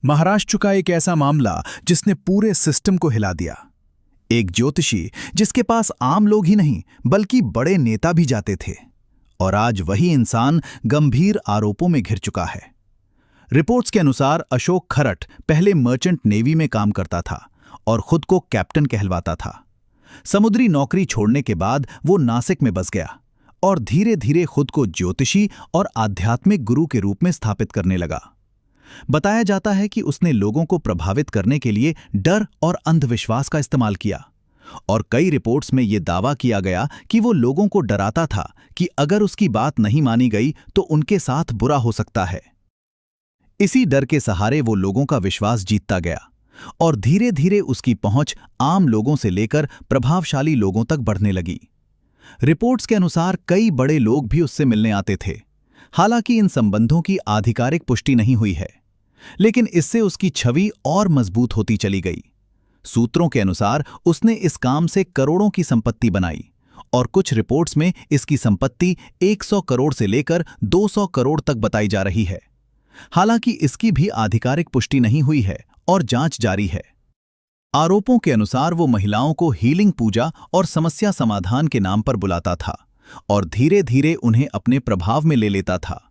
महाराष्ट्र का एक ऐसा मामला जिसने पूरे सिस्टम को हिला दिया। एक ज्योतिषी जिसके पास आम लोग ही नहीं बल्कि बड़े नेता भी जाते थे, और आज वही इंसान गंभीर आरोपों में घिर चुका है। रिपोर्ट्स के अनुसार अशोक खरट पहले मर्चेंट नेवी में काम करता था और खुद को कैप्टन कहलवाता था। समुद्री नौकरी छोड़ने के बाद वो नासिक में बस गया और धीरे धीरे खुद को ज्योतिषी और आध्यात्मिक गुरु के रूप में स्थापित करने लगा। बताया जाता है कि उसने लोगों को प्रभावित करने के लिए डर और अंधविश्वास का इस्तेमाल किया, और कई रिपोर्ट्स में यह दावा किया गया कि वो लोगों को डराता था कि अगर उसकी बात नहीं मानी गई तो उनके साथ बुरा हो सकता है। इसी डर के सहारे वो लोगों का विश्वास जीतता गया और धीरे धीरे उसकी पहुंच आम लोगों से लेकर प्रभावशाली लोगों तक बढ़ने लगी। रिपोर्ट्स के अनुसार कई बड़े लोग भी उससे मिलने आते थे। हालांकि इन संबंधों की आधिकारिक पुष्टि नहीं हुई है, लेकिन इससे उसकी छवि और मजबूत होती चली गई। सूत्रों के अनुसार उसने इस काम से करोड़ों की संपत्ति बनाई, और कुछ रिपोर्ट्स में इसकी संपत्ति 100 करोड़ से लेकर 200 करोड़ तक बताई जा रही है। हालांकि इसकी भी आधिकारिक पुष्टि नहीं हुई है और जांच जारी है। आरोपों के अनुसार वो महिलाओं को हीलिंग पूजा और समस्या समाधान के नाम पर बुलाता था और धीरे धीरे उन्हें अपने प्रभाव में ले लेता था।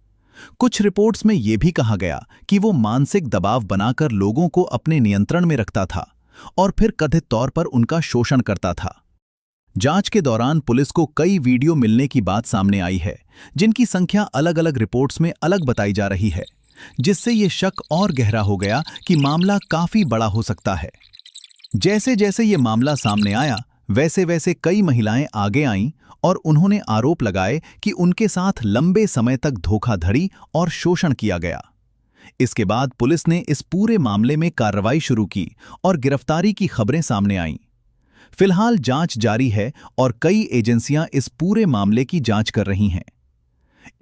कुछ रिपोर्ट्स में यह भी कहा गया कि वो मानसिक दबाव बनाकर लोगों को अपने नियंत्रण में रखता था और फिर कथित तौर पर उनका शोषण करता था। जांच के दौरान पुलिस को कई वीडियो मिलने की बात सामने आई है, जिनकी संख्या अलग अलग रिपोर्ट्स में अलग बताई जा रही है, जिससे ये शक और गहरा हो गया कि मामला काफी बड़ा हो सकता है। जैसे जैसे ये मामला सामने आया, वैसे वैसे कई महिलाएं आगे आईं और उन्होंने आरोप लगाए कि उनके साथ लंबे समय तक धोखाधड़ी और शोषण किया गया। इसके बाद पुलिस ने इस पूरे मामले में कार्रवाई शुरू की और गिरफ्तारी की खबरें सामने आईं। फिलहाल जांच जारी है और कई एजेंसियां इस पूरे मामले की जांच कर रही हैं।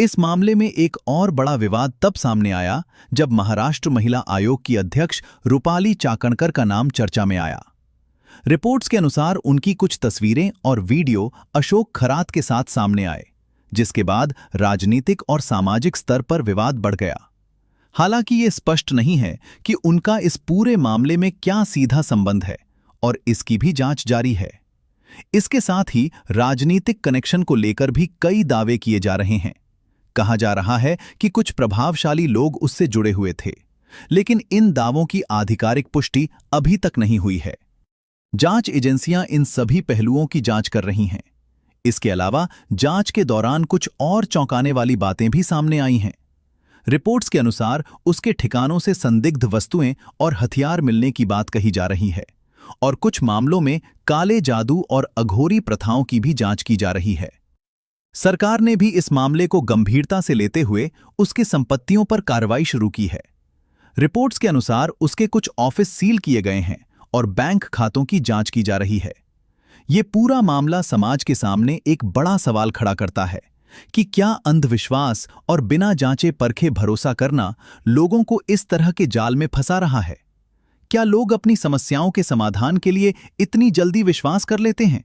इस मामले में एक और बड़ा विवाद तब सामने आया जब महाराष्ट्र महिला आयोग की अध्यक्ष रूपाली चाकणकर का नाम चर्चा में आया। रिपोर्ट्स के अनुसार उनकी कुछ तस्वीरें और वीडियो अशोक खरात के साथ सामने आए, जिसके बाद राजनीतिक और सामाजिक स्तर पर विवाद बढ़ गया। हालांकि ये स्पष्ट नहीं है कि उनका इस पूरे मामले में क्या सीधा संबंध है, और इसकी भी जांच जारी है। इसके साथ ही राजनीतिक कनेक्शन को लेकर भी कई दावे किए जा रहे हैं। कहा जा रहा है कि कुछ प्रभावशाली लोग उससे जुड़े हुए थे, लेकिन इन दावों की आधिकारिक पुष्टि अभी तक नहीं हुई है। जांच एजेंसियां इन सभी पहलुओं की जांच कर रही हैं। इसके अलावा जांच के दौरान कुछ और चौंकाने वाली बातें भी सामने आई हैं। रिपोर्ट्स के अनुसार उसके ठिकानों से संदिग्ध वस्तुएं और हथियार मिलने की बात कही जा रही है, और कुछ मामलों में काले जादू और अघोरी प्रथाओं की भी जांच की जा रही है। सरकार ने भी इस मामले को गंभीरता से लेते हुए उसकी संपत्तियों पर कार्रवाई शुरू की है। रिपोर्ट्स के अनुसार उसके कुछ ऑफिस सील किए गए हैं और बैंक खातों की जांच की जा रही है। ये पूरा मामला समाज के सामने एक बड़ा सवाल खड़ा करता है कि क्या अंधविश्वास और बिना जांचे परखे भरोसा करना लोगों को इस तरह के जाल में फंसा रहा है? क्या लोग अपनी समस्याओं के समाधान के लिए इतनी जल्दी विश्वास कर लेते हैं